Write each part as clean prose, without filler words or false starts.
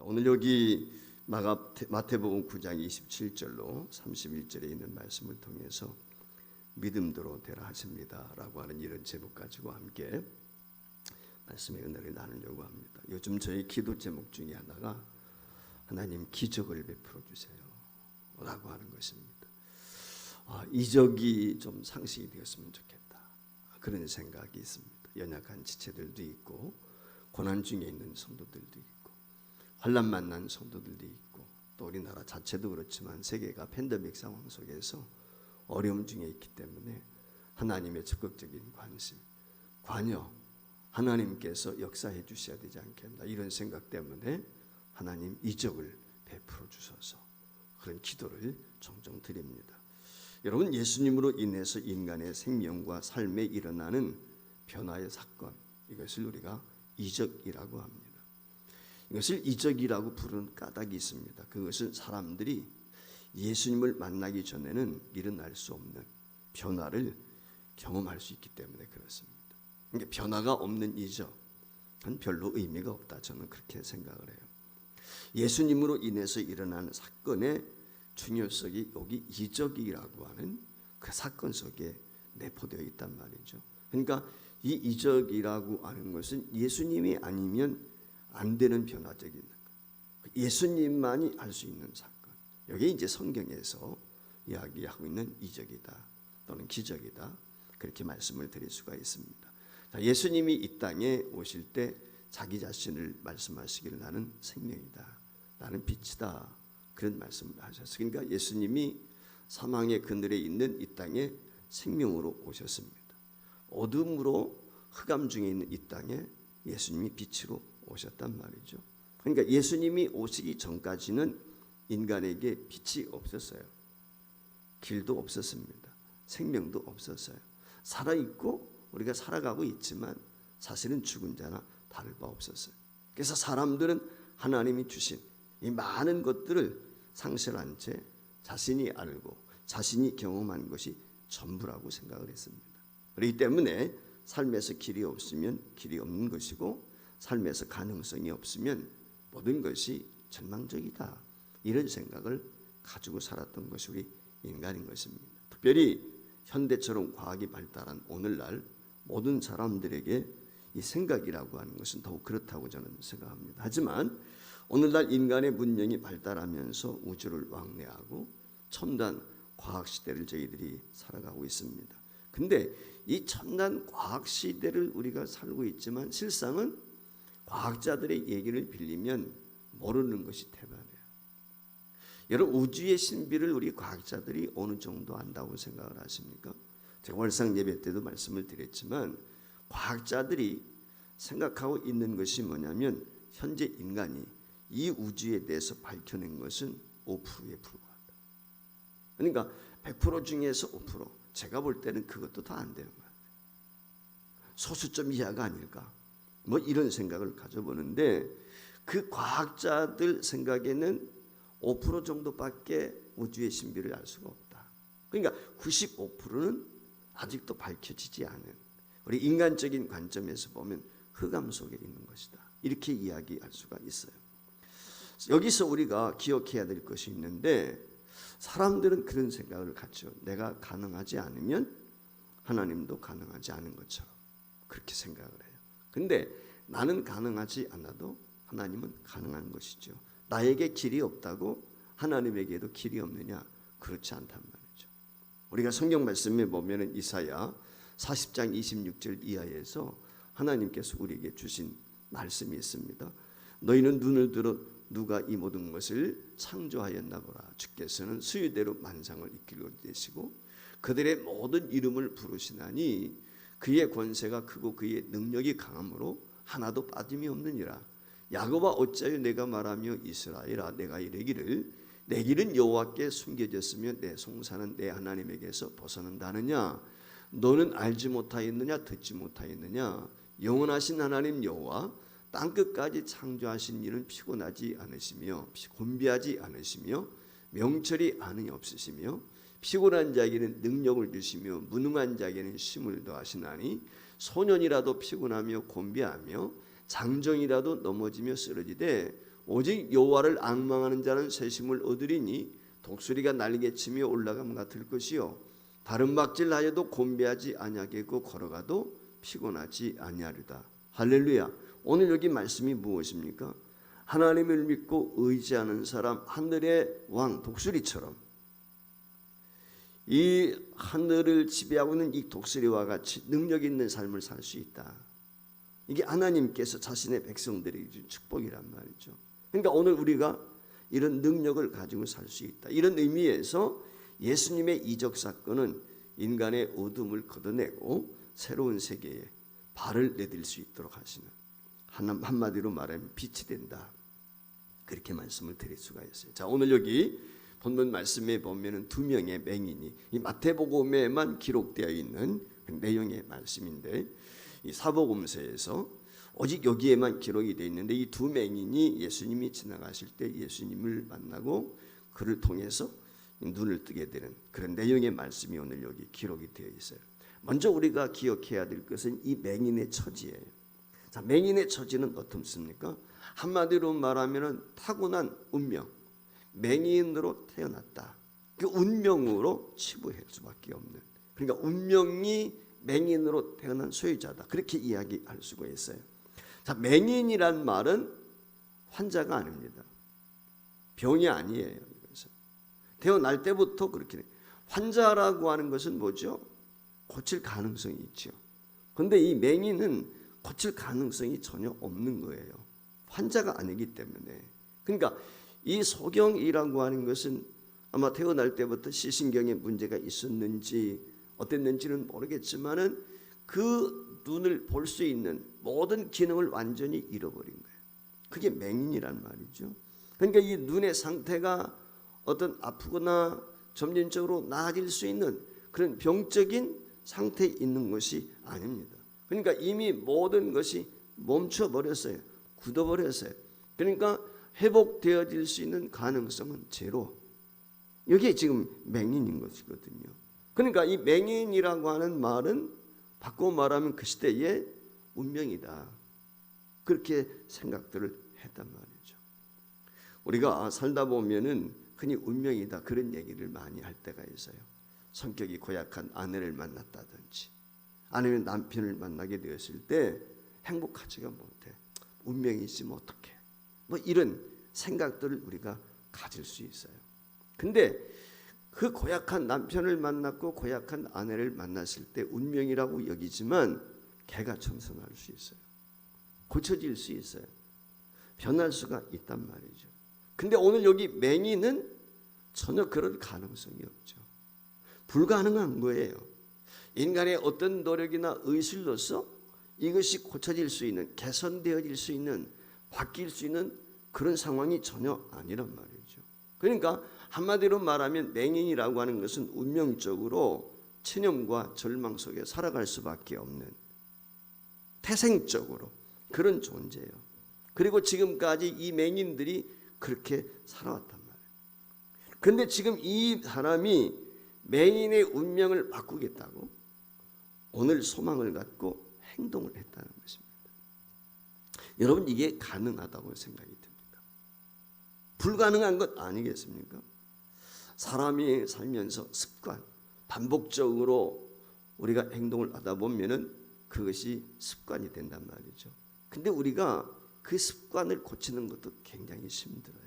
오늘 여기 마태복음 9장 27절로 31절에 있는 말씀을 통해서 믿음대로 되라 하십니다 라고 하는 이런 제목 가지고 함께 말씀의 은혜를 나누려고 합니다. 요즘 저희 기도 제목 중에 하나가 하나님 기적을 베풀어 주세요 라고 하는 것입니다. 이적이 좀 상식이 되었으면 좋겠다, 그런 생각이 있습니다. 연약한 지체들도 있고 고난 중에 있는 성도들도 있고 환난 만난 성도들도 있고 또 우리나라 자체도 그렇지만 세계가 팬데믹 상황 속에서 어려움 중에 있기 때문에 하나님의 적극적인 관심, 관여, 하나님께서 역사해 주셔야 되지 않겠나, 이런 생각 때문에 하나님 이적을 베풀어 주셔서 그런 기도를 종종 드립니다. 여러분, 예수님으로 인해서 인간의 생명과 삶에 일어나는 변화의 사건, 이것을 우리가 이적이라고 합니다. 이것을 이적이라고 부르는 까닭이 있습니다. 그것은 사람들이 예수님을 만나기 전에는 일어날 수 없는 변화를 경험할 수 있기 때문에 그렇습니다. 그러니까 변화가 없는 이적은 별로 의미가 없다, 저는 그렇게 생각을 해요. 예수님으로 인해서 일어나는 사건의 중요성이 여기 이적이라고 하는 그 사건 속에 내포되어 있단 말이죠. 그러니까 이 이적이라고 하는 것은 예수님이 아니면 안 되는 변화적인 예수님만이 할 수 있는 사건, 여기 이제 성경에서 이야기하고 있는 이적이다 또는 기적이다, 그렇게 말씀을 드릴 수가 있습니다. 자, 예수님이 이 땅에 오실 때 자기 자신을 말씀하시기를 나는 생명이다, 나는 빛이다, 그런 말씀을 하셨어요. 그러니까 예수님이 사망의 그늘에 있는 이 땅에 생명으로 오셨습니다. 어둠으로 흑암 중에 있는 이 땅에 예수님이 빛으로 오셨단 말이죠. 그러니까 예수님이 오시기 전까지는 인간에게 빛이 없었어요. 길도 없었습니다. 생명도 없었어요. 살아있고 우리가 살아가고 있지만 사실은 죽은 자나 다를 바 없었어요. 그래서 사람들은 하나님이 주신 이 많은 것들을 상실한 채 자신이 알고 자신이 경험한 것이 전부라고 생각을 했습니다. 그렇기 때문에 삶에서 길이 없으면 길이 없는 것이고 삶에서 가능성이 없으면 모든 것이 절망적이다, 이런 생각을 가지고 살았던 것이 우리 인간인 것입니다. 특별히 현대처럼 과학이 발달한 오늘날 모든 사람들에게 이 생각이라고 하는 것은 더욱 그렇다고 저는 생각합니다. 하지만 오늘날 인간의 문명이 발달하면서 우주를 왕래하고 첨단 과학 시대를 저희들이 살아가고 있습니다. 근데 이 첨단 과학 시대를 우리가 살고 있지만 실상은 과학자들의 얘기를 빌리면 모르는 것이 대단해요. 여러분, 우주의 신비를 우리 과학자들이 어느 정도 안다고 생각을 하십니까? 제가 월상 예배 때도 말씀을 드렸지만 과학자들이 생각하고 있는 것이 뭐냐면 현재 인간이 이 우주에 대해서 밝혀낸 것은 5%에 불과하다. 그러니까 100% 중에서 5%, 제가 볼 때는 그것도 다 안 되는 것 같아요. 소수점 이하가 아닐까, 뭐 이런 생각을 가져보는데 그 과학자들 생각에는 5% 정도밖에 우주의 신비를 알 수가 없다. 그러니까 95%는 아직도 밝혀지지 않은, 우리 인간적인 관점에서 보면 흑암 속에 있는 것이다, 이렇게 이야기할 수가 있어요. 여기서 우리가 기억해야 될 것이 있는데 사람들은 그런 생각을 갖죠. 내가 가능하지 않으면 하나님도 가능하지 않은 것처럼 그렇게 생각을 해요. 근데 나는 가능하지 않아도 하나님은 가능한 것이죠. 나에게 길이 없다고 하나님에게도 길이 없느냐? 그렇지 않단 말이죠. 우리가 성경 말씀에 보면 이사야 40장 26절 이하에서 하나님께서 우리에게 주신 말씀이 있습니다. 너희는 눈을 들어 누가 이 모든 것을 창조하였나 보라. 주께서는 수유대로 만상을 이끌고 계시고 그들의 모든 이름을 부르시나니 그의 권세가 크고 그의 능력이 강함으로 하나도 빠짐이 없느니라. 야곱아 어찌하여 내가 말하며 이스라엘아 내가 이르기를 내 길은 여호와께 숨겨졌으며 내 송사는 내 하나님에게서 벗어난다느냐. 너는 알지 못하였느냐, 듣지 못하였느냐. 영원하신 하나님 여호와 땅끝까지 창조하신 이는 피곤하지 않으시며 곤비하지 않으시며 명철이 안이 없으시며 피곤한 자에게는 능력을 주시며 무능한 자에게는 힘을 더하시나니 소년이라도 피곤하며 곤비하며 장정이라도 넘어지며 쓰러지되 오직 여호와를 앙망하는 자는 새 힘을 얻으리니 독수리가 날개치며 올라감과 같을 것이요 다른 박질하여도 곤배하지 아니하겠고 걸어가도 피곤하지 아니하리다. 할렐루야. 오늘 여기 말씀이 무엇입니까? 하나님을 믿고 의지하는 사람, 하늘의 왕 독수리처럼 이 하늘을 지배하고 있는 이 독수리와 같이 능력 있는 삶을 살 수 있다. 이게 하나님께서 자신의 백성들에게 준 축복이란 말이죠. 그러니까 오늘 우리가 이런 능력을 가지고 살 수 있다. 이런 의미에서 예수님의 이적 사건은 인간의 어둠을 걷어내고 새로운 세계에 발을 내딜 수 있도록 하시는, 한마디로 말하면 빛이 된다. 그렇게 말씀을 드릴 수가 있어요. 자, 오늘 여기 본문 말씀에 보면은 2명의 맹인이 이 마태복음에만 기록되어 있는 내용의 말씀인데, 이 사복음서에서 오직 여기에만 기록이 되어 있는데, 이 2맹인이 예수님이 지나가실 때 예수님을 만나고 그를 통해서 눈을 뜨게 되는 그런 내용의 말씀이 오늘 여기 기록이 되어 있어요. 먼저 우리가 기억해야 될 것은 이 맹인의 처지예요. 자, 맹인의 처지는 어떻습니까? 한마디로 말하면 타고난 운명, 맹인으로 태어났다. 그 운명으로 치부할 수밖에 없는, 그러니까 운명이 맹인으로 태어난 소유자다. 그렇게 이야기할 수가 있어요. 자, 맹인이란 말은 환자가 아닙니다. 병이 아니에요. 이것은 태어날 때부터 그렇게 돼요. 환자라고 하는 것은 뭐죠? 고칠 가능성이 있죠. 그런데 이 맹인은 고칠 가능성이 전혀 없는 거예요. 환자가 아니기 때문에. 그러니까 이 소경이라고 하는 것은 아마 태어날 때부터 시신경에 문제가 있었는지 어땠는지는 모르겠지만은 그 눈을 볼 수 있는 모든 기능을 완전히 잃어버린 거예요. 그게 맹인이란 말이죠. 그러니까 이 눈의 상태가 어떤 아프거나 점진적으로 나아질 수 있는 그런 병적인 상태에 있는 것이 아닙니다. 그러니까 이미 모든 것이 멈춰버렸어요. 굳어버렸어요. 그러니까 회복되어질 수 있는 가능성은 제로. 이게 지금 맹인인 것이거든요. 그러니까 이 맹인이라고 하는 말은 바꿔 말하면 그 시대의 운명이다. 그렇게 생각들을 했단 말이죠. 우리가 살다 보면은 흔히 운명이다 그런 얘기를 많이 할 때가 있어요. 성격이 고약한 아내를 만났다든지 아니면 남편을 만나게 되었을 때 행복하지가 못해. 운명이 있으면 어떡해. 뭐 이런 생각들을 우리가 가질 수 있어요. 근데 그 고약한 남편을 만났고 고약한 아내를 만났을 때 운명이라고 여기지만 걔가 청성할 수 있어요. 고쳐질 수 있어요. 변할 수가 있단 말이죠. 근데 오늘 여기 맹인은 전혀 그런 가능성이 없죠. 불가능한 거예요. 인간의 어떤 노력이나 의술로서 이것이 고쳐질 수 있는, 개선되어질 수 있는, 바뀔 수 있는 그런 상황이 전혀 아니란 말이죠. 그러니까 한마디로 말하면 맹인이라고 하는 것은 운명적으로 체념과 절망 속에 살아갈 수밖에 없는 태생적으로 그런 존재예요. 그리고 지금까지 이 맹인들이 그렇게 살아왔단 말이에요. 그런데 지금 이 사람이 맹인의 운명을 바꾸겠다고 오늘 소망을 갖고 행동을 했다는 것입니다. 여러분, 이게 가능하다고 생각이 듭니까? 불가능한 것 아니겠습니까? 사람이 살면서 습관, 반복적으로 우리가 행동을 하다 보면은 그것이 습관이 된단 말이죠. 근데 우리가 그 습관을 고치는 것도 굉장히 힘들어요.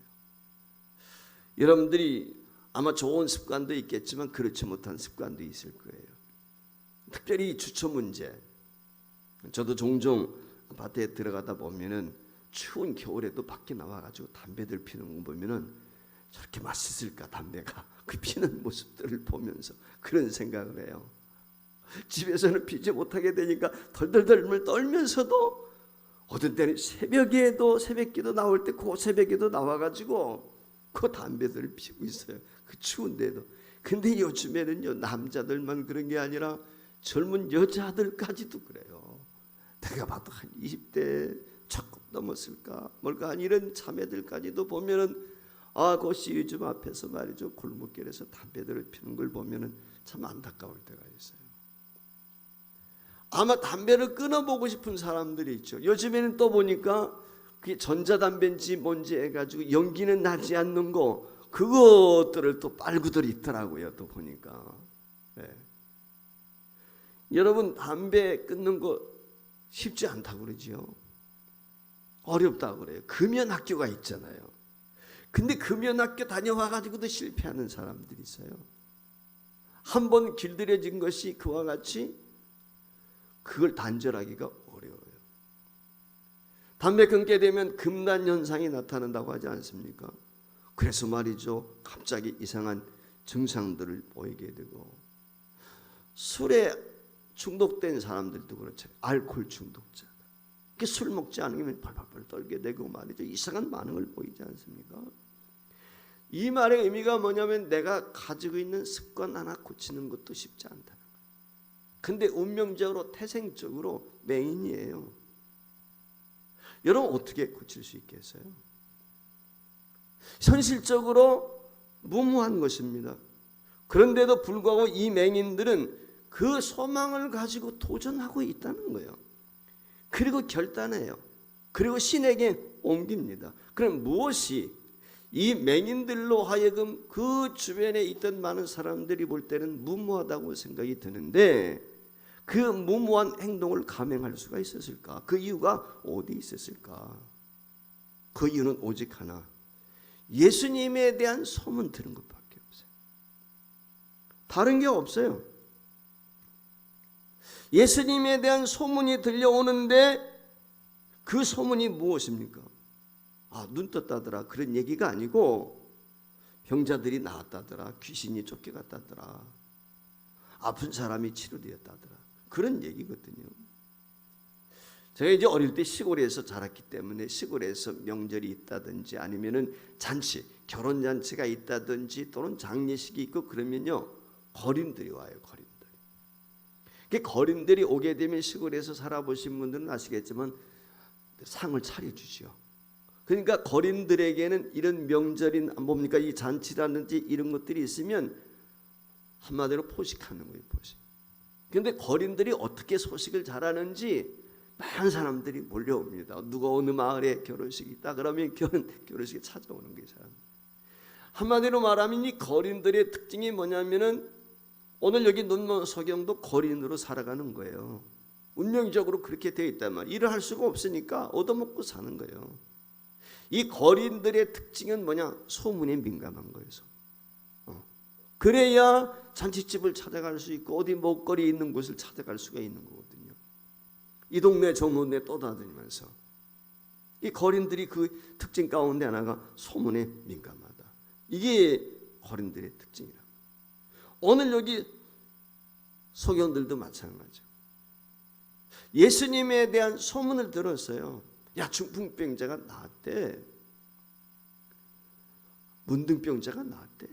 여러분들이 아마 좋은 습관도 있겠지만 그렇지 못한 습관도 있을 거예요. 특별히 주초 문제. 저도 종종 밭에 들어가다 보면은 추운 겨울에도 밖에 나와가지고 담배들 피는 거 보면은 저렇게 맛있을까 담배가. 그 피는 모습들을 보면서 그런 생각을 해요. 집에서는 피지 못하게 되니까 덜덜덜 떨면서도 어떤 때는 새벽기도 나올 때 그 새벽에도 나와가지고 그 담배들을 피우고 있어요. 그 추운데도. 근데 요즘에는요, 남자들만 그런 게 아니라 젊은 여자들까지도 그래요. 내가 봐도 한 20대 조금 넘었을까 뭘까 이런 자매들까지도 보면은 그 시위점 앞에서 말이죠, 골목길에서 담배들을 피는 걸 보면은 참 안타까울 때가 있어요. 아마 담배를 끊어보고 싶은 사람들이 있죠. 요즘에는 또 보니까 그게 전자담배인지 뭔지 해가지고 연기는 나지 않는 거, 그것들을 또 빨구들 있더라고요. 또 보니까. 네. 여러분, 담배 끊는 거 쉽지 않다고 그러지요. 어렵다고 그래요. 금연학교가 있잖아요. 근데 금연학교 다녀와가지고도 실패하는 사람들이 있어요. 한번 길들여진 것이 그와 같이 그걸 단절하기가 어려워요. 담배 끊게 되면 금단 현상이 나타난다고 하지 않습니까? 그래서 말이죠, 갑자기 이상한 증상들을 보이게 되고, 술에 중독된 사람들도 그렇죠. 알코올 중독자, 술 먹지 않으면 벌벌벌 떨게 되고 말이죠, 이상한 반응을 보이지 않습니까? 이 말의 의미가 뭐냐면 내가 가지고 있는 습관 하나 고치는 것도 쉽지 않다는 거예요. 근데 운명적으로 태생적으로 맹인이에요. 여러분, 어떻게 고칠 수 있겠어요? 현실적으로 무모한 것입니다. 그런데도 불구하고 이 맹인들은 그 소망을 가지고 도전하고 있다는 거예요. 그리고 결단해요. 그리고 신에게 옮깁니다. 그럼 무엇이 이 맹인들로 하여금 그 주변에 있던 많은 사람들이 볼 때는 무모하다고 생각이 드는데, 그 무모한 행동을 감행할 수가 있었을까? 그 이유가 어디 있었을까? 그 이유는 오직 하나, 예수님에 대한 소문 들은 것밖에 없어요. 다른 게 없어요. 예수님에 대한 소문이 들려오는데 그 소문이 무엇입니까? 눈 떴다더라, 그런 얘기가 아니고 병자들이 나았다더라, 귀신이 쫓겨갔다더라, 아픈 사람이 치료되었다더라, 그런 얘기거든요. 제가 이제 어릴 때 시골에서 자랐기 때문에 시골에서 명절이 있다든지 아니면은 잔치, 결혼 잔치가 있다든지 또는 장례식이 있고 그러면요, 거린들이 와요. 거린들이 오게 되면 시골에서 살아보신 분들은 아시겠지만 상을 차려주죠. 그러니까 거린들에게는 이런 명절인 뭡니까, 이 잔치라든지 이런 것들이 있으면 한마디로 포식하는 거예요, 포식. 그런데 거린들이 어떻게 소식을 잘하는지 많은 사람들이 몰려옵니다. 누가 어느 마을에 결혼식이 있다 그러면 결혼식에 찾아오는 거예요, 사람. 한마디로 말하면 이 거린들의 특징이 뭐냐면은 오늘 여기 논문 서경도 거린으로 살아가는 거예요. 운명적으로 그렇게 되어 있단 말이에요. 일을 할 수가 없으니까 얻어먹고 사는 거예요. 이 거린들의 특징은 뭐냐? 소문에 민감한 거예요. 그래야 잔치집을 찾아갈 수 있고 어디 먹거리 있는 곳을 찾아갈 수가 있는 거거든요. 이 동네 저 동네 떠다니면서 이 거린들이 그 특징 가운데 하나가 소문에 민감하다. 이게 거린들의 특징이라. 오늘 여기 소경들도 마찬가지죠. 예수님에 대한 소문을 들었어요. 야, 중풍병자가 나았대. 문둥병자가 나았대.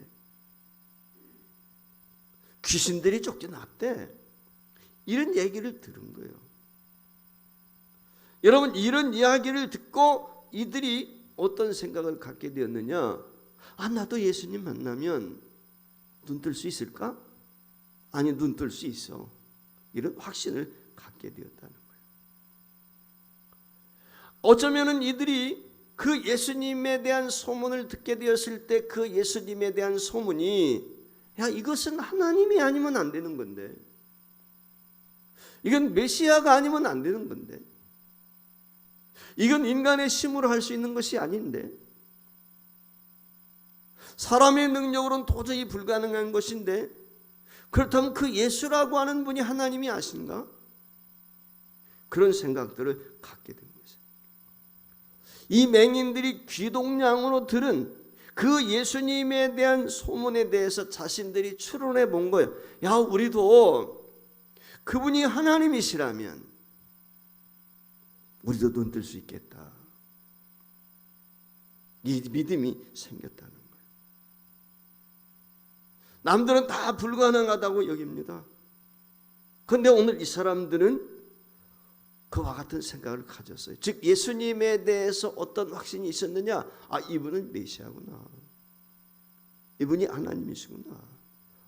귀신들이 쫓겨났대. 이런 얘기를 들은 거예요. 여러분, 이런 이야기를 듣고 이들이 어떤 생각을 갖게 되었느냐? 나도 예수님 만나면 눈 뜰 수 있을까? 아니, 눈 뜰 수 있어. 이런 확신을 갖게 되었다는 거예요. 어쩌면은 이들이 그 예수님에 대한 소문을 듣게 되었을 때 그 예수님에 대한 소문이, 야, 이것은 하나님이 아니면 안 되는 건데, 이건 메시아가 아니면 안 되는 건데, 이건 인간의 힘으로 할 수 있는 것이 아닌데, 사람의 능력으로는 도저히 불가능한 것인데, 그렇다면 그 예수라고 하는 분이 하나님이 아신가? 그런 생각들을 갖게 된 것이죠. 이 맹인들이 귀동냥으로 들은 그 예수님에 대한 소문에 대해서 자신들이 추론해 본 거예요. 야, 우리도 그분이 하나님이시라면 우리도 눈 뜰 수 있겠다. 이 믿음이 생겼다는 거예요. 남들은 다 불가능하다고 여깁니다. 그런데 오늘 이 사람들은 그와 같은 생각을 가졌어요. 즉 예수님에 대해서 어떤 확신이 있었느냐? 이분은 메시아구나, 이분이 하나님이시구나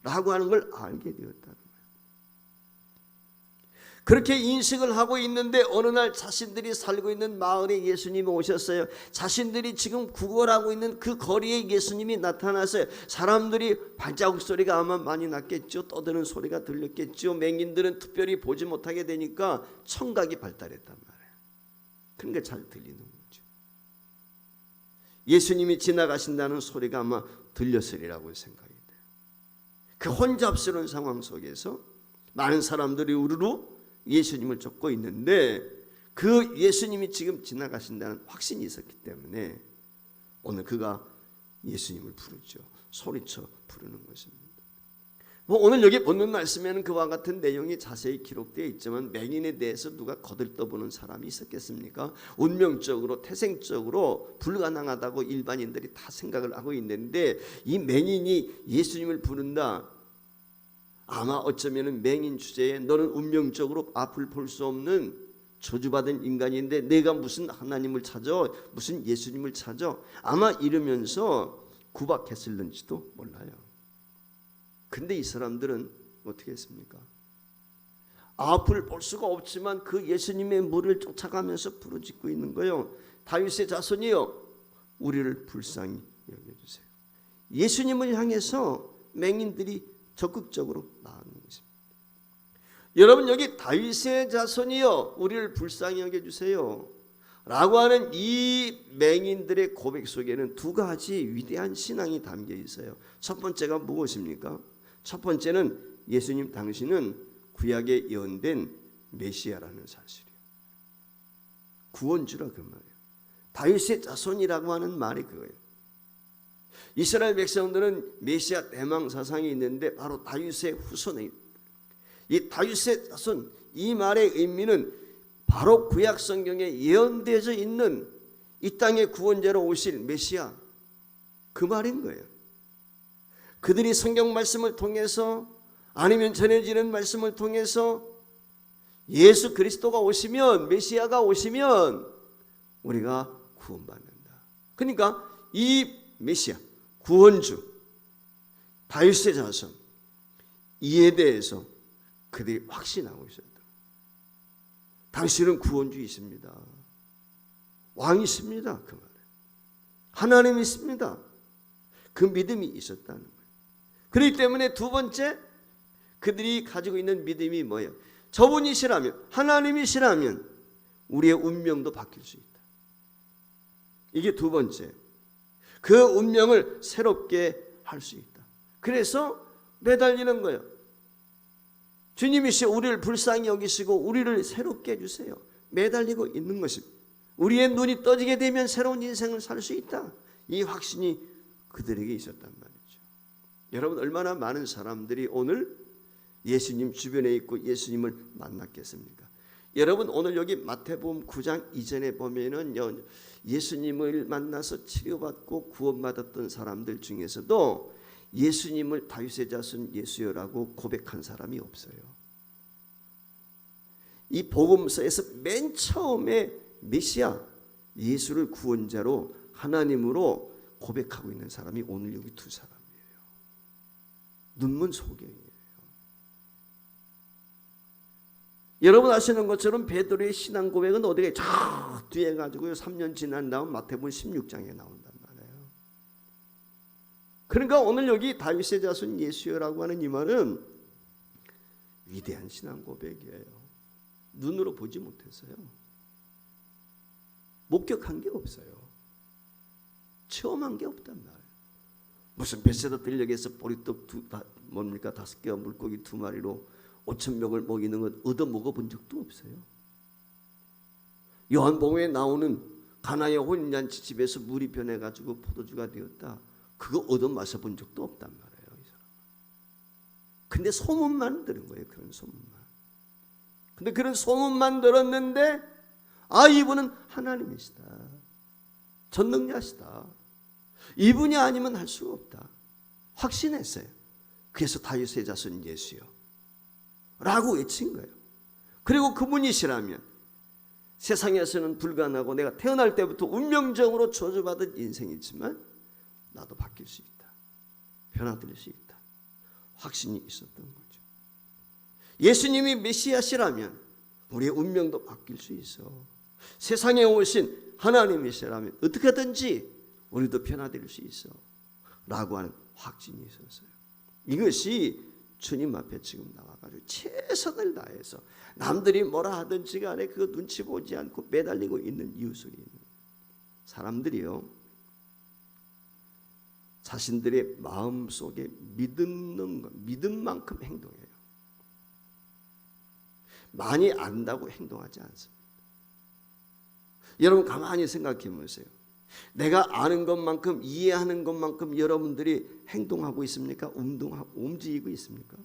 라고 하는 걸 알게 되었다는 거예요. 그렇게 인식을 하고 있는데 어느 날 자신들이 살고 있는 마을에 예수님이 오셨어요. 자신들이 지금 구걸하고 있는 그 거리에 예수님이 나타났어요. 사람들이 발자국 소리가 아마 많이 났겠죠. 떠드는 소리가 들렸겠죠. 맹인들은 특별히 보지 못하게 되니까 청각이 발달했단 말이에요. 그러니까 잘 들리는 거죠. 예수님이 지나가신다는 소리가 아마 들렸으리라고 생각이 돼요. 그 혼잡스러운 상황 속에서 많은 사람들이 우르르 예수님을 쫓고 있는데 그 예수님이 지금 지나가신다는 확신이 있었기 때문에 오늘 그가 예수님을 부르죠. 소리쳐 부르는 것입니다. 오늘 여기 본문 말씀에는 그와 같은 내용이 자세히 기록되어 있지만 맹인에 대해서 누가 거들떠보는 사람이 있었겠습니까? 운명적으로 태생적으로 불가능하다고 일반인들이 다 생각을 하고 있는데 이 맹인이 예수님을 부른다. 아마 어쩌면 맹인 주제에 너는 운명적으로 앞을 볼 수 없는 저주받은 인간인데 내가 무슨 하나님을 찾아 무슨 예수님을 찾아 아마 이러면서 구박했을는지도 몰라요. 근데 이 사람들은 어떻게 했습니까? 앞을 볼 수가 없지만 그 예수님의 물을 쫓아가면서 부르짖고 있는 거예요. 다윗의 자손이여 우리를 불쌍히 여겨주세요. 예수님을 향해서 맹인들이 적극적으로 나아가는 것입니다. 여러분 여기 다윗의 자손이여 우리를 불쌍히 여겨주세요 라고 하는 이 맹인들의 고백 속에는 두 가지 위대한 신앙이 담겨 있어요. 첫 번째가 무엇입니까? 첫 번째는 예수님 당신은 구약에 예언된 메시아라는 사실이에요. 구원주라 그 말이에요. 다윗의 자손이라고 하는 말이 그거예요. 이스라엘 백성들은 메시아 대망 사상이 있는데 바로 다윗의 후손이 이 다윗의 자손 이 말의 의미는 바로 구약 성경에 예언되어져 있는 이 땅의 구원자로 오실 메시아 그 말인 거예요. 그들이 성경 말씀을 통해서 아니면 전해지는 말씀을 통해서 예수 그리스도가 오시면 메시아가 오시면 우리가 구원받는다. 그러니까 이 메시아 구원주 다윗의 자손 이에 대해서 그들이 확신하고 있었다. 당신은 구원주이십니다. 왕이십니다. 그 말에 하나님이 있습니다. 그 믿음이 있었다는 거예요. 그렇기 때문에 두 번째 그들이 가지고 있는 믿음이 뭐예요? 저분이시라면 하나님이시라면 우리의 운명도 바뀔 수 있다. 이게 두 번째. 그 운명을 새롭게 할 수 있다. 그래서 매달리는 거예요. 주님이시 우리를 불쌍히 여기시고 우리를 새롭게 해주세요. 매달리고 있는 것입니다. 우리의 눈이 떠지게 되면 새로운 인생을 살 수 있다. 이 확신이 그들에게 있었단 말이죠. 여러분 얼마나 많은 사람들이 오늘 예수님 주변에 있고 예수님을 만났겠습니까? 여러분 오늘 여기 마태복음 9장 이전에 보면은 예수님을 만나서 치료받고 구원받았던 사람들 중에서도 예수님을 다윗의 자손 예수여라고 고백한 사람이 없어요. 이 복음서에서 맨 처음에 메시아 예수를 구원자로 하나님으로 고백하고 있는 사람이 오늘 여기 두 사람이에요. 눈먼 소경이에요. 여러분 아시는 것처럼 베드로의 신앙 고백은 어디에 저 뒤에 가지고요 3년 지난 다음 마태복음 16장에 나온단 말이에요. 그러니까 오늘 여기 다윗의 자손 예수여라고 하는 이 말은 위대한 신앙 고백이에요. 눈으로 보지 못했어요. 목격한 게 없어요. 체험한 게 없단 말이에요. 무슨 벳세다 들녘에서 보리떡 5개와 물고기 2마리로 5,000명을 먹이는 것 얻어 먹어본 적도 없어요. 요한복음에 나오는 가나의 혼인잔치 집에서 물이 변해가지고 포도주가 되었다. 그거 얻어 마셔본 적도 없단 말이에요. 이 사람은. 근데 소문만 들은 거예요. 그런 소문만. 근데 그런 소문만 들었는데 아 이분은 하나님이시다. 전능자시다. 이분이 아니면 할 수가 없다. 확신했어요. 그래서 다윗의 자손 예수요 라고 외친 거예요. 그리고 그분이시라면 세상에서는 불가능하고 내가 태어날 때부터 운명적으로 저주받은 인생이지만 나도 바뀔 수 있다. 변화될 수 있다. 확신이 있었던 거죠. 예수님이 메시아시라면 우리의 운명도 바뀔 수 있어. 세상에 오신 하나님이시라면 어떻게든지 우리도 변화될 수 있어 라고 하는 확신이 있었어요. 이것이 주님 앞에 지금 나와가지고 최선을 다해서 남들이 뭐라 하든지 간에 그거 눈치 보지 않고 매달리고 있는 이유 속에 있는 사람들이요, 자신들의 마음속에 믿음만큼 행동해요. 많이 안다고 행동하지 않습니다. 여러분 가만히 생각해 보세요. 내가 아는 것만큼, 이해하는 것만큼 여러분들이 행동하고 있습니까? 움직이고 있습니까?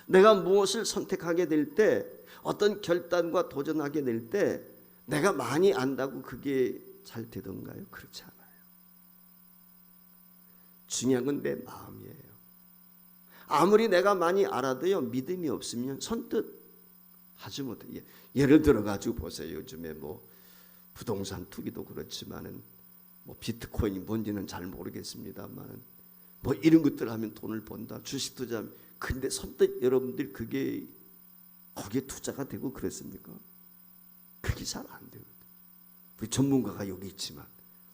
내가 무엇을 선택하게 될 때, 어떤 결단과 도전하게 될 때 내가 많이 안다고 그게 잘 되던가요? 그렇지 않아요. 중요한 건 내 마음이에요. 아무리 내가 많이 알아도요, 믿음이 없으면 선뜻 하지 못해요. 예를 들어 가지고 보세요. 요즘에 뭐 부동산 투기도 그렇지만은 뭐 비트코인이 뭔지는 잘 모르겠습니다만은 뭐 이런 것들 하면 돈을 번다, 주식 투자하면. 근데 선뜻 여러분들 그게 거기에 투자가 되고 그랬습니까? 그게 잘 안 돼요. 우리 전문가가 여기 있지만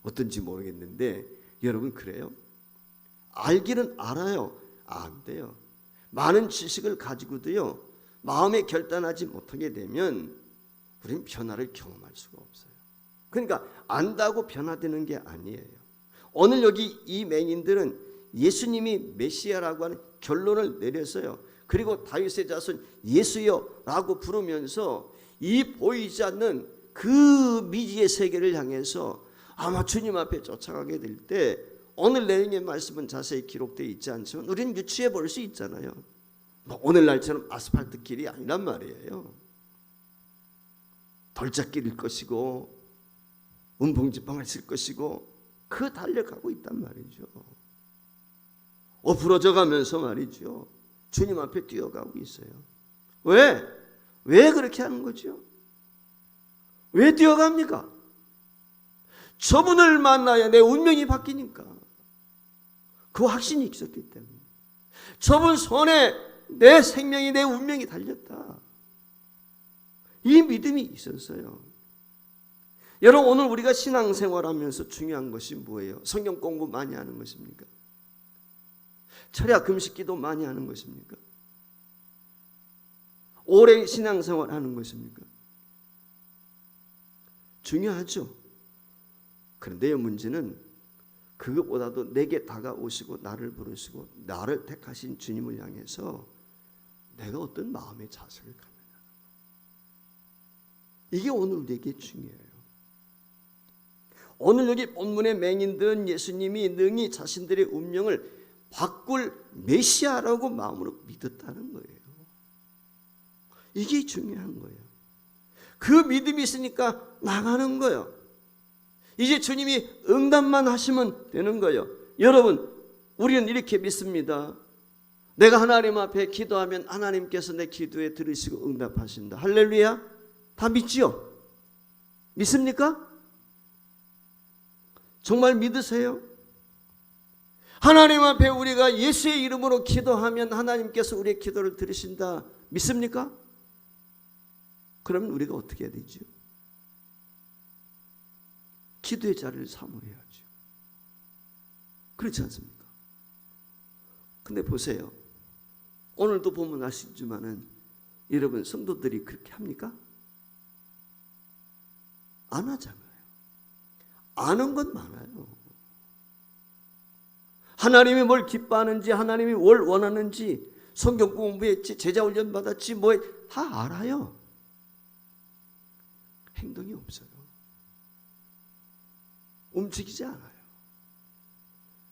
어떤지 모르겠는데 여러분 그래요? 알기는 알아요. 안 돼요. 많은 지식을 가지고도요, 마음에 결단하지 못하게 되면 우리는 변화를 경험할 수가 없어요. 그러니까 안다고 변화되는 게 아니에요. 오늘 여기 이 맹인들은 예수님이 메시아라고 하는 결론을 내렸어요. 그리고 다윗의 자손 예수여 라고 부르면서 이 보이지 않는 그 미지의 세계를 향해서 아마 주님 앞에 쫓아가게 될 때, 오늘 내용의 말씀은 자세히 기록되어 있지 않지만 우리는 유추해 볼 수 있잖아요. 뭐 오늘날처럼 아스팔트 길이 아니란 말이에요. 돌짝길일 것이고 운봉지방을 쓸 것이고 그 달려가고 있단 말이죠. 부러져 가면서 말이죠, 주님 앞에 뛰어가고 있어요. 왜 그렇게 하는 거죠? 왜 뛰어갑니까? 저분을 만나야 내 운명이 바뀌니까. 그 확신이 있었기 때문에. 저분 손에 내 생명이, 내 운명이 달렸다. 이 믿음이 있었어요. 여러분 오늘 우리가 신앙생활하면서 중요한 것이 뭐예요? 성경 공부 많이 하는 것입니까? 철야 금식기도 많이 하는 것입니까? 오래 신앙생활 하는 것입니까? 중요하죠. 그런데요, 문제는 그것보다도 내게 다가오시고 나를 부르시고 나를 택하신 주님을 향해서 내가 어떤 마음의 자세를 갖느냐. 이게 오늘 우리에게 중요해요. 오늘 여기 본문의 맹인들은 예수님이 능히 자신들의 운명을 바꿀 메시아라고 마음으로 믿었다는 거예요. 이게 중요한 거예요. 그 믿음이 있으니까 나가는 거예요. 이제 주님이 응답만 하시면 되는 거예요. 여러분, 우리는 이렇게 믿습니다. 내가 하나님 앞에 기도하면 하나님께서 내 기도에 들으시고 응답하신다. 할렐루야. 다 믿지요? 믿습니까? 정말 믿으세요? 하나님 앞에 우리가 예수의 이름으로 기도하면 하나님께서 우리의 기도를 들으신다. 믿습니까? 그러면 우리가 어떻게 해야 되죠? 기도의 자리를 사모해야죠. 그렇지 않습니까? 근데 보세요. 오늘도 보면 아시지만은 여러분 성도들이 그렇게 합니까? 안 하잖아요. 아는 건 많아요. 하나님이 뭘 기뻐하는지, 하나님이 뭘 원하는지, 성경 공부했지, 제자 훈련 받았지, 뭐 다 알아요. 행동이 없어요. 움직이지 않아요.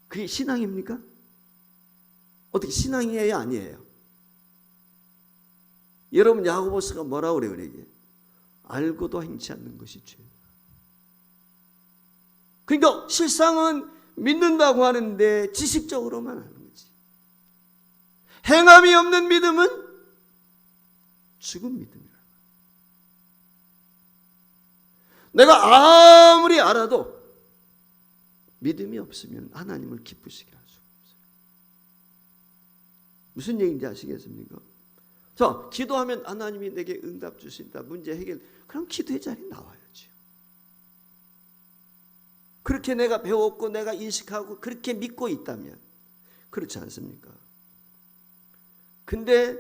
그게 신앙입니까? 어떻게 신앙이에요, 아니에요? 여러분 야고보서가 뭐라고 그래요, 우리에게? 알고도 행치 않는 것이 죄다. 그러니까 실상은 믿는다고 하는데 지식적으로만 하는 거지. 행함이 없는 믿음은 죽은 믿음이라. 내가 아무리 알아도 믿음이 없으면 하나님을 기쁘시게 할 수가 없어요. 무슨 얘기인지 아시겠습니까? 자, 기도하면 하나님이 내게 응답 주신다, 문제 해결, 그럼 기도의 자리에 나와야지. 그렇게 내가 배웠고 내가 인식하고 그렇게 믿고 있다면, 그렇지 않습니까? 근데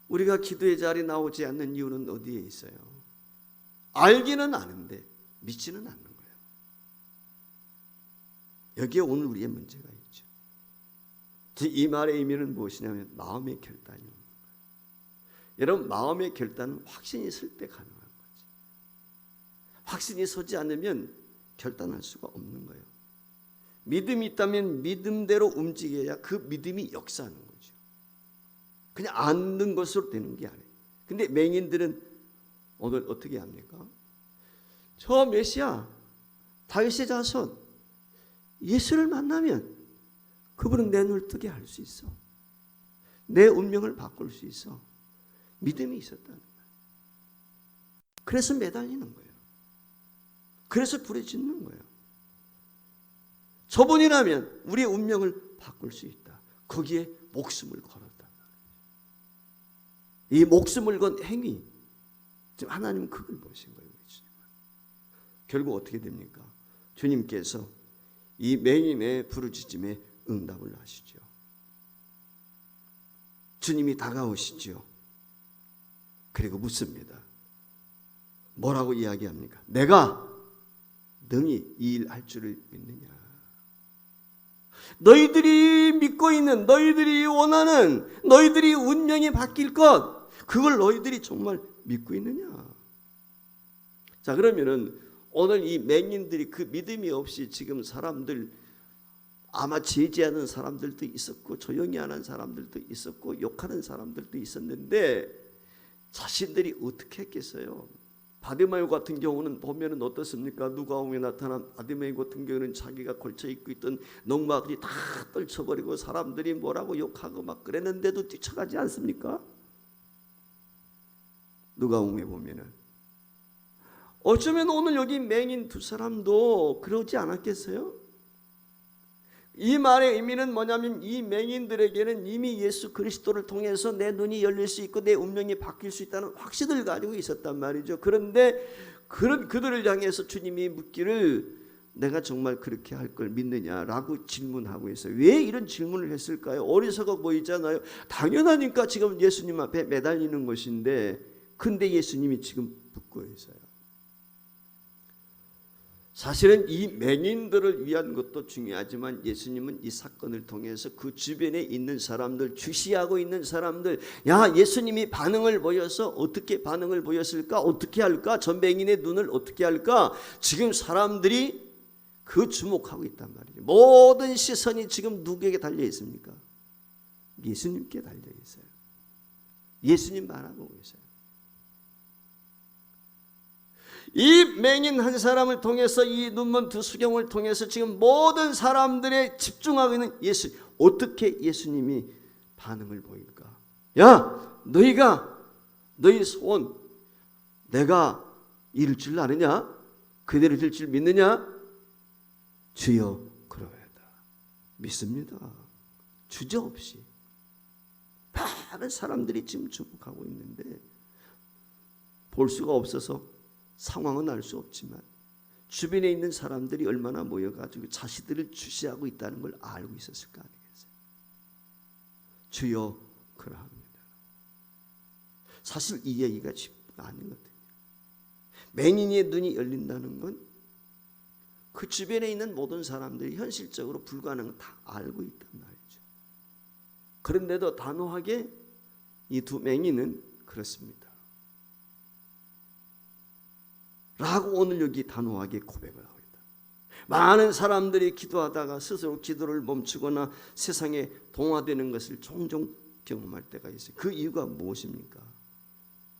우리가 기도의 자리에 나오지 않는 이유는 어디에 있어요? 알기는 아는데 믿지는 않는 거예요. 여기에 오늘 우리의 문제가 있죠. 이 말의 의미는 무엇이냐면 마음의 결단이에요. 여러분, 마음의 결단은 확신이 설 때 가능한 거지. 확신이 서지 않으면 결단할 수가 없는 거예요. 믿음이 있다면 믿음대로 움직여야 그 믿음이 역사하는 거죠. 그냥 아는 것으로 되는 게 아니에요. 근데 맹인들은 오늘 어떻게 합니까? 저 메시아, 다윗의 자손, 예수를 만나면 그분은 내 눈을 뜨게 할 수 있어. 내 운명을 바꿀 수 있어. 믿음이 있었다는 거예요. 그래서 매달리는 거예요. 그래서 부르짖는 거예요. 저분이라면 우리의 운명을 바꿀 수 있다. 거기에 목숨을 걸었다. 이 목숨을 건 행위, 지금 하나님은 그걸 보신 거예요. 결국 어떻게 됩니까? 주님께서 이 맹인의 부르짖음에 응답을 하시죠. 주님이 다가오시죠. 그리고 묻습니다. 뭐라고 이야기합니까? 내가 능히 이 일 할 줄을 믿느냐? 너희들이 믿고 있는, 너희들이 원하는, 너희들이 운명이 바뀔 것, 그걸 너희들이 정말 믿고 있느냐? 자, 그러면은 오늘 이 맹인들이 그 믿음이 없이 지금 사람들, 아마 제지하는 사람들도 있었고 조용히 하는 사람들도 있었고 욕하는 사람들도 있었는데 자신들이 어떻게 했겠어요? 바디메오 같은 경우는 보면은 어떻습니까? 누가복음에 나타난 바디메오 같은 경우는 자기가 걸쳐 입고 있던 농막이 다 떨쳐버리고 사람들이 뭐라고 욕하고 막 그랬는데도 뛰쳐가지 않습니까? 누가복음에 보면은 어쩌면 오늘 여기 맹인 두 사람도 그러지 않았겠어요? 이 말의 의미는 뭐냐면 이 맹인들에게는 이미 예수 그리스도를 통해서 내 눈이 열릴 수 있고 내 운명이 바뀔 수 있다는 확신을 가지고 있었단 말이죠. 그런데 그들을 향해서 주님이 묻기를 내가 정말 그렇게 할 걸 믿느냐라고 질문하고 있어요. 왜 이런 질문을 했을까요? 어리석어 보이잖아요. 당연하니까 지금 예수님 앞에 매달리는 것인데, 근데 예수님이 지금 붙고 있어요. 사실은 이 맹인들을 위한 것도 중요하지만 예수님은 이 사건을 통해서 그 주변에 있는 사람들, 주시하고 있는 사람들, 야, 예수님이 반응을 보여서 어떻게 반응을 보였을까? 어떻게 할까? 전 맹인의 눈을 어떻게 할까? 지금 사람들이 그 주목하고 있단 말이죠. 모든 시선이 지금 누구에게 달려 있습니까? 예수님께 달려 있어요. 예수님 바라보고 있어요. 이 맹인 한 사람을 통해서, 이 눈먼 두 수경을 통해서 지금 모든 사람들의 집중하고 있는 예수, 어떻게 예수님이 반응을 보일까? 야, 너희 소원 내가 이룰 줄 아느냐? 그대로 될 줄 믿느냐? 주여 그러하다. 믿습니다. 주저없이 많은 사람들이 지금 주목하고 있는데 볼 수가 없어서 상황은 알 수 없지만 주변에 있는 사람들이 얼마나 모여가지고 자신들을 주시하고 있다는 걸 알고 있었을 거 아니겠어요? 주여 그러합니다. 사실 이 얘기가 쉽지가 않은 거거든요. 맹인의 눈이 열린다는 건 그 주변에 있는 모든 사람들이 현실적으로 불가능한 다 알고 있단 말이죠. 그런데도 단호하게 이 두 맹인은 그렇습니다. 라고 오늘 여기 단호하게 고백을 하고 있다. 많은 사람들이 기도하다가 스스로 기도를 멈추거나 세상에 동화되는 것을 종종 경험할 때가 있어요. 그 이유가 무엇입니까?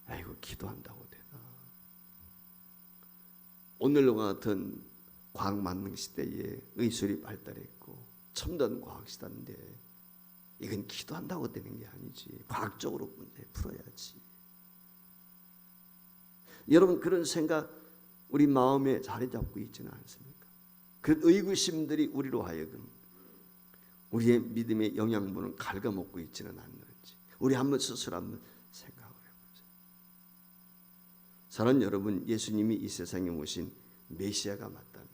아이고, 기도한다고 되나? 오늘과 같은 과학 만능 시대에 의술이 발달했고 첨단 과학 시대인데 이건 기도한다고 되는 게 아니지. 과학적으로 문제 풀어야지. 여러분, 그런 생각 우리 마음에 자리 잡고 있지는 않습니까? 그 의구심들이 우리로 하여금 우리의 믿음의 영양분을 갉아먹고 있지는 않는지 우리 한번 스스로 한번 사랑하는 여러분, 예수님이 이 세상에 오신 메시아가 맞다면,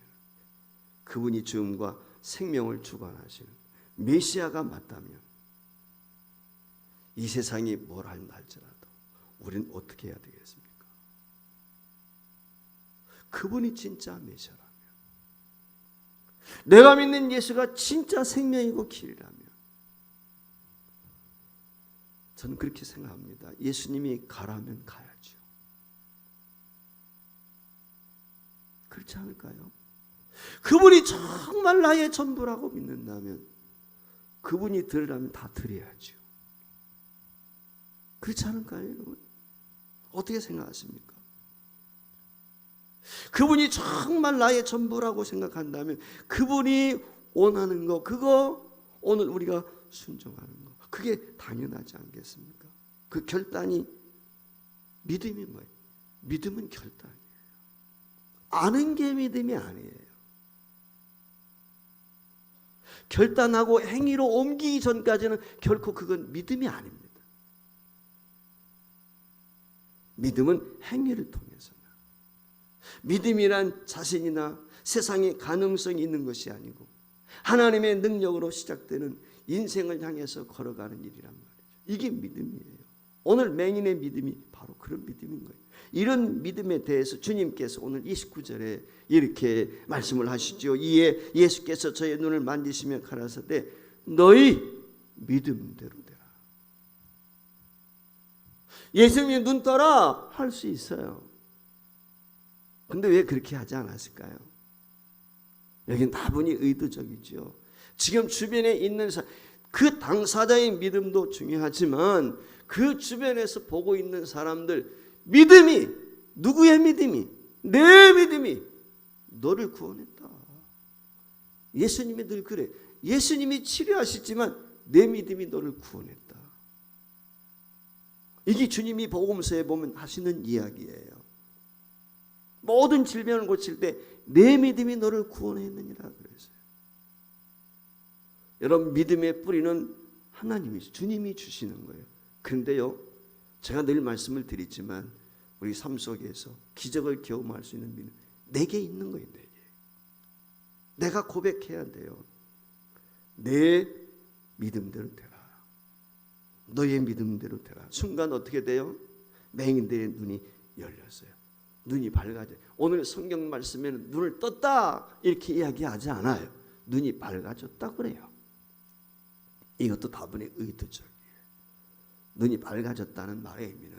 그분이 죽음과 생명을 주관하시는 메시아가 맞다면, 이 세상이 뭘 할지라도 우리는 어떻게 해야 되겠습니까? 그분이 진짜 메시아라면, 내가 믿는 예수가 진짜 생명이고 길이라면, 저는 그렇게 생각합니다. 예수님이 가라면 가야죠. 그렇지 않을까요? 그분이 정말 나의 전부라고 믿는다면 그분이 들으라면 다 드려야죠. 그렇지 않을까요, 여러분? 어떻게 생각하십니까? 그분이 정말 나의 전부라고 생각한다면 그분이 원하는 거, 그거 오늘 우리가 순종하는 거, 그게 당연하지 않겠습니까? 그 결단이 믿음이 뭐예요? 믿음은 결단이에요. 아는 게 믿음이 아니에요. 결단하고 행위로 옮기기 전까지는 결코 그건 믿음이 아닙니다. 믿음은 행위를 통해서나, 믿음이란 자신이나 세상에 가능성이 있는 것이 아니고 하나님의 능력으로 시작되는 인생을 향해서 걸어가는 일이란 말이죠. 이게 믿음이에요. 오늘 맹인의 믿음이 바로 그런 믿음인 거예요. 이런 믿음에 대해서 주님께서 오늘 29절에 이렇게 말씀을 하시죠. 이에 예수께서 저의 눈을 만지시며 가라사대 너희 믿음대로 되라. 예수님이 눈 떠라 할 수 있어요. 근데 왜 그렇게 하지 않았을까요? 여기는 다분히 의도적이죠. 지금 주변에 있는 그 당사자의 믿음도 중요하지만 그 주변에서 보고 있는 사람들 믿음이, 누구의 믿음이? 내 믿음이 너를 구원했다. 예수님이 늘 그래. 예수님이 치료하시지만 내 믿음이 너를 구원했다. 이게 주님이 복음서에 보면 하시는 이야기예요. 모든 질병을 고칠 때 내 믿음이 너를 구원했느니라 그랬어요. 여러분, 믿음의 뿌리는 하나님이죠. 주님이 주시는 거예요. 그런데요, 제가 늘 말씀을 드리지만 우리 삶 속에서 기적을 경험할 수 있는 믿음 내게 있는 거예요. 내게. 내가 고백해야 돼요. 내 믿음대로 되라. 너의 믿음대로 되라. 순간 어떻게 돼요? 맹인들의 눈이 열렸어요. 눈이 밝아져요. 오늘 성경 말씀에는 눈을 떴다 이렇게 이야기하지 않아요. 눈이 밝아졌다 그래요. 이것도 다분히 의도적이에요. 눈이 밝아졌다는 말의 의미는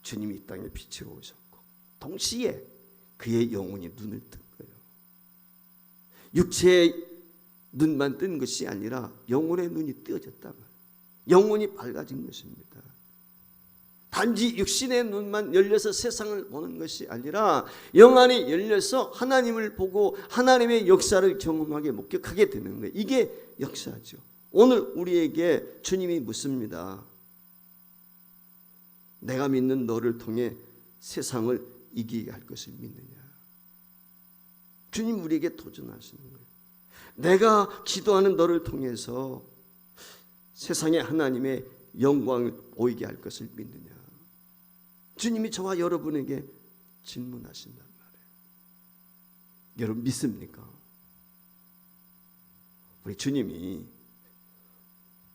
주님이 이 땅에 빛으로 오셨고 동시에 그의 영혼이 눈을 뜬 거예요. 육체의 눈만 뜬 것이 아니라 영혼의 눈이 뜨어졌단 말이에요. 영혼이 밝아진 것입니다. 단지 육신의 눈만 열려서 세상을 보는 것이 아니라 영안이 열려서 하나님을 보고 하나님의 역사를 경험하게 목격하게 되는 거예요. 이게 역사죠. 오늘 우리에게 주님이 묻습니다. 내가 믿는 너를 통해 세상을 이기게 할 것을 믿느냐. 주님 우리에게 도전하시는 거예요. 내가 기도하는 너를 통해서 세상에 하나님의 영광을 보이게 할 것을 믿느냐. 주님이 저와 여러분에게 질문하신단 말이에요. 여러분 믿습니까? 우리 주님이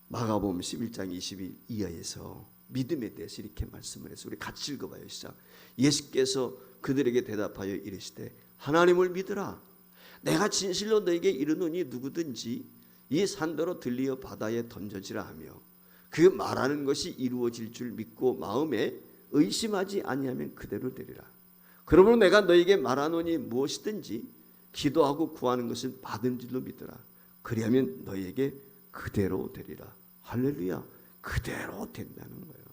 마가복음 11장 20일 이하에서 믿음에 대해서 이렇게 말씀을 해서 우리 같이 읽어봐요. 시작. 예수께서 그들에게 대답하여 이르시되 하나님을 믿으라. 내가 진실로 너에게 이르노니 누구든지 이 산더러 들리어 바다에 던져지라 하며 그 말하는 것이 이루어질 줄 믿고 마음에 의심하지 아니하면 그대로 되리라. 그러므로 내가 너에게 말하노니 무엇이든지 기도하고 구하는 것은 받은 줄로 믿으라. 그리하면 너에게 그대로 되리라. 할렐루야. 그대로 된다는 거예요.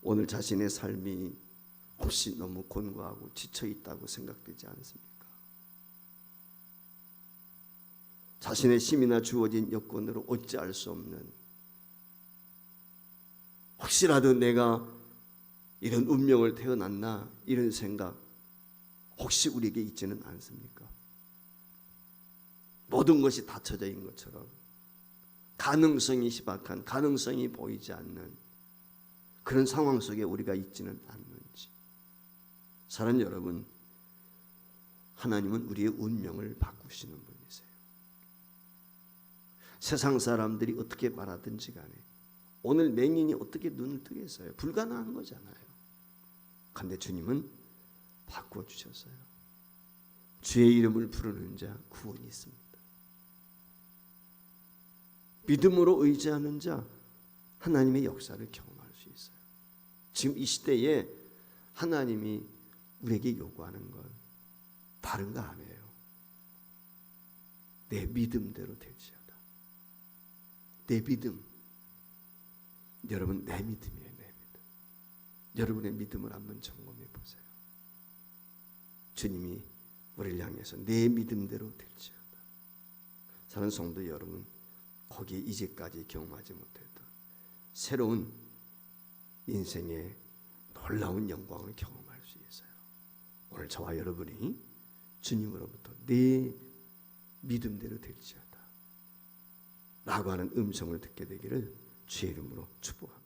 오늘 자신의 삶이 혹시 너무 곤고하고 지쳐 있다고 생각되지 않습니까? 자신의 힘이나 주어진 여건으로 어찌할 수 없는, 혹시라도 내가 이런 운명을 태어났나 이런 생각 혹시 우리에게 있지는 않습니까? 모든 것이 닫혀져 있는 것처럼 가능성이 희박한, 가능성이 보이지 않는 그런 상황 속에 우리가 있지는 않는지. 사랑하는 여러분, 하나님은 우리의 운명을 바꾸시는 분이세요. 세상 사람들이 어떻게 말하든지 간에 오늘 맹인이 어떻게 눈을 뜨겠어요? 불가능한 거잖아요. 그런데 주님은 바꿔주셨어요. 주의 이름을 부르는 자 구원이 있습니다. 믿음으로 의지하는 자 하나님의 역사를 경험할 수 있어요. 지금 이 시대에 하나님이 우리에게 요구하는 건 다른 거 아니에요. 내 믿음대로 될지어다. 내 믿음. 여러분, 내 믿음이에요. 내 믿음. 여러분의 믿음을 한번 점검해 보세요. 주님이 우리를 향해서 내 믿음대로 될지어다. 사랑하는 성도 여러분, 거기에 이제까지 경험하지 못했던 새로운 인생의 놀라운 영광을 경험할 수 있어요. 오늘 저와 여러분이 주님으로부터 내 믿음대로 될지어다 라고 하는 음성을 듣게 되기를 주의 이름으로 축복합니다.